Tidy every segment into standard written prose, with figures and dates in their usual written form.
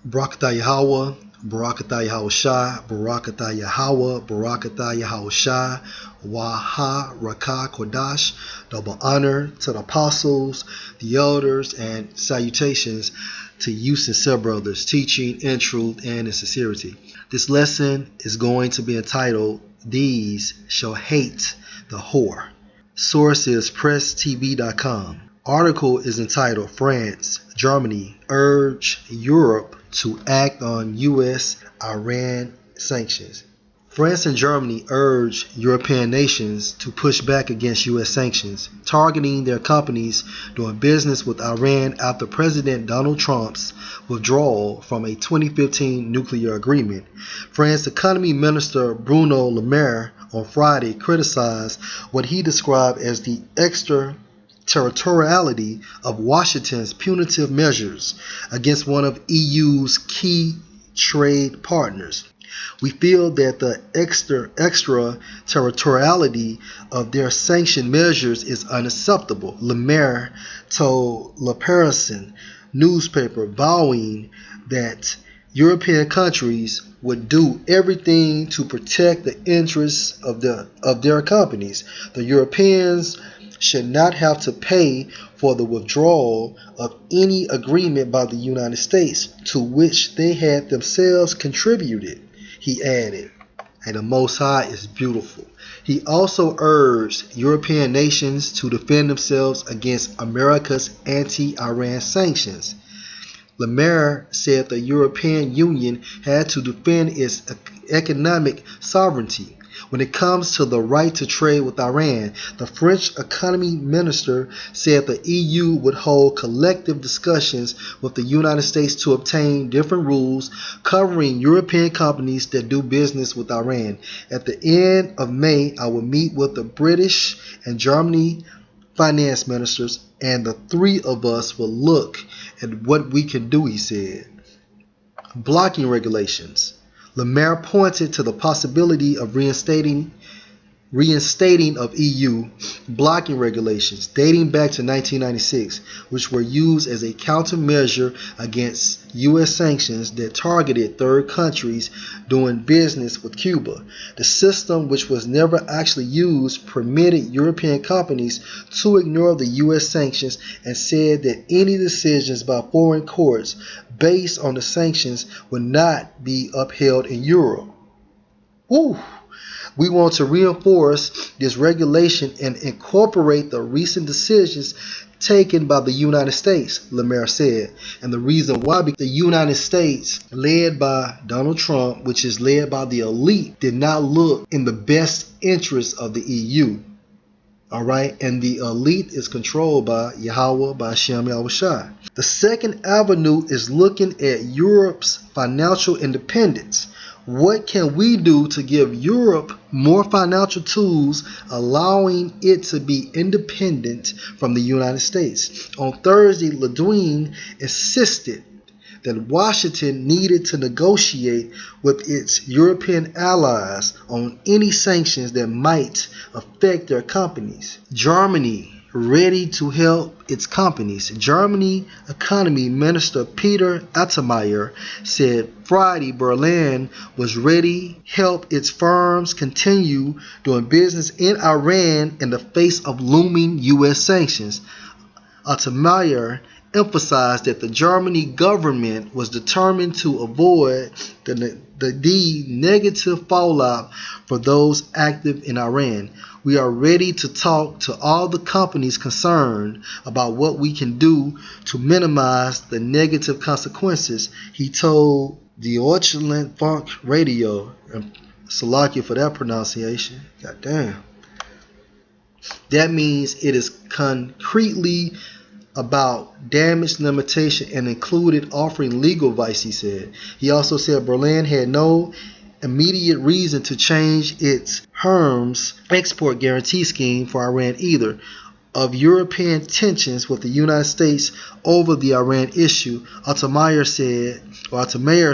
Barakatah Yahweh, Barakatah Yahushai, Barakatah Yahweh, Barakatah Yahushai, Waha Rakah Kodash. Double honor to the apostles, the elders, and salutations to you sincere brothers, teaching in truth and in sincerity. This lesson is going to be entitled, These Shall Hate the Whore. Source is PressTV.com. Article is entitled, France, Germany urge Europe to act on U.S.-Iran sanctions. France and Germany urge European nations to push back against U.S. sanctions, targeting their companies doing business with Iran after President Donald Trump's withdrawal from a 2015 nuclear agreement. France Economy Minister Bruno Le Maire on Friday criticized what he described as the extraterritoriality of Washington's punitive measures against one of EU's key trade partners. We feel that the extraterritoriality of their sanctioned measures is unacceptable, Le Maire told Le Parisien newspaper, vowing that European countries would do everything to protect the interests of their companies. The Europeans should not have to pay for the withdrawal of any agreement by the United States to which they had themselves contributed, he added. And the Most High is beautiful. He also urged European nations to defend themselves against America's anti-Iran sanctions. Le Maire said the European Union had to defend its economic sovereignty. When it comes to the right to trade with Iran, the French economy minister said the EU would hold collective discussions with the United States to obtain different rules covering European companies that do business with Iran. At the end of May, I will meet with the British and Germany finance ministers, and the three of us will look at what we can do, he said. Blocking regulations. Le Maire pointed to the possibility of reinstating of EU blocking regulations dating back to 1996, which were used as a countermeasure against U.S. sanctions that targeted third countries doing business with Cuba. The system, which was never actually used, permitted European companies to ignore the U.S. sanctions and said that any decisions by foreign courts based on the sanctions would not be upheld in Europe. Woo! We want to reinforce this regulation and incorporate the recent decisions taken by the United States, Le Maire said. And the reason why, because the United States, led by Donald Trump, which is led by the elite, did not look in the best interest of the EU. All right, and the elite is controlled by Yahweh, by Hashem Yahushai. The second avenue is looking at Europe's financial independence. What can we do to give Europe more financial tools, allowing it to be independent from the United States? On Thursday, Le Drian insisted that Washington needed to negotiate with its European allies on any sanctions that might affect their companies. Germany ready to help its companies. Germany Economy Minister Peter Altmaier said Friday Berlin was ready to help its firms continue doing business in Iran in the face of looming U.S. sanctions. Altmaier emphasized that the German government was determined to avoid the negative fallout for those active in Iran. We are ready to talk to all the companies concerned about what we can do to minimize the negative consequences, he told Deutschland Funk Radio. Salakia for that pronunciation. God damn. That means it is concretely about damage limitation and included offering legal advice, he said. He also said Berlin had no immediate reason to change its Hermes export guarantee scheme for Iran either. Of European tensions with the United States over the Iran issue, Altmaier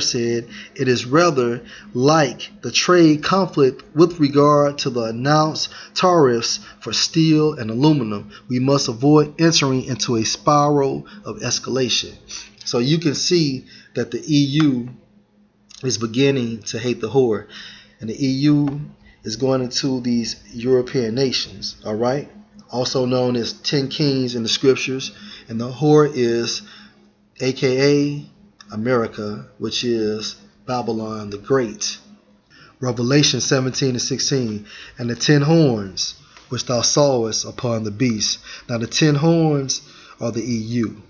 said it is rather like the trade conflict with regard to the announced tariffs for steel and aluminum. We must avoid entering into a spiral of escalation. So you can see that the EU is beginning to hate the whore. And the EU is going into these European nations, all right? Also known as 10 kings in the scriptures. And the whore is aka America, which is Babylon the Great. Revelation 17:16, and the 10 horns which thou sawest upon the beast. Now the 10 horns are the EU.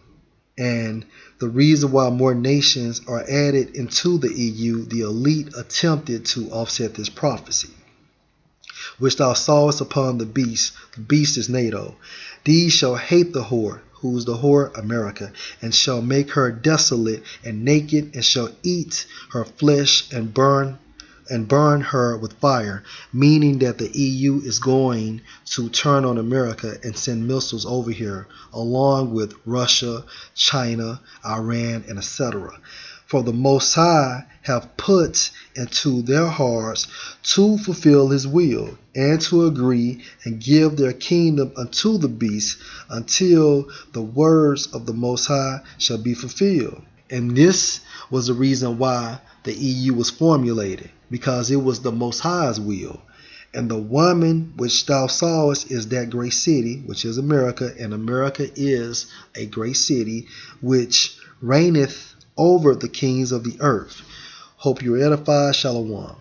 And the reason why more nations are added into the EU, the elite attempted to offset this prophecy. Which thou sawest upon the beast is NATO. These shall hate the whore, who's the whore? America, and shall make her desolate and naked, and shall eat her flesh and burn her with fire, meaning that the EU is going to turn on America and send missiles over here, along with Russia, China, Iran, and etc. For the Most High have put into their hearts to fulfill his will, and to agree and give their kingdom unto the beast, until the words of the Most High shall be fulfilled. And this was the reason why the EU was formulated, because it was the Most High's will. And the woman which thou sawest is that great city, which is America, and America is a great city which reigneth over the kings of the earth. Hope you're edified. Shalom.